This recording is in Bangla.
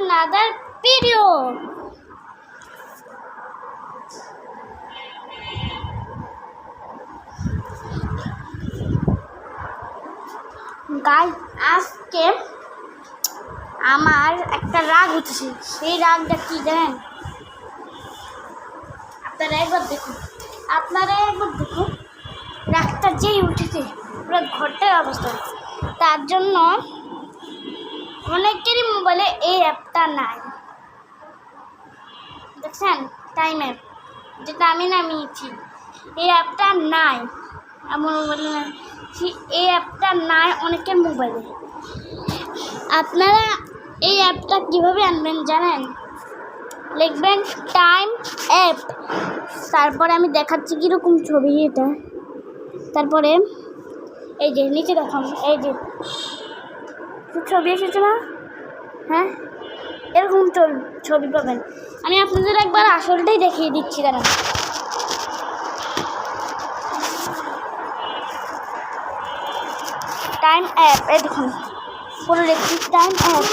another video. গাইস আজকে আমার একটা রাগ উঠেছে, সেই রাগটা কি জানেন? আপনারা একবার দেখুন রাগটা যেই উঠেছে পুরো ঘরটার অবস্থা। তার জন্য অনেকেরই মোবাইলে এই অ্যাপটা নাই, দেখছেন টাইম অ্যাপ, যেটা আমি নামিয়েছি। এই অ্যাপটা নাই আমার মোবাইলে, এই অ্যাপটা নাই অনেকের মোবাইলে। আপনারা এই অ্যাপটা কীভাবে আনবেন জানেন? লিখবেন টাইম অ্যাপ, তারপরে আমি দেখাচ্ছি কীরকম ছবি এটা। তারপরে এই যে নিচে দেখাম, এই যে ছবি এসেছে না? হ্যাঁ, এরকম ছবি পাবেন। আমি আপনাদের একবার আসলটাই দেখিয়ে দিচ্ছি, দাঁড়ান। টাইম অ্যাপ, এই দেখুন পুরো লিখছি টাইম অ্যাপ।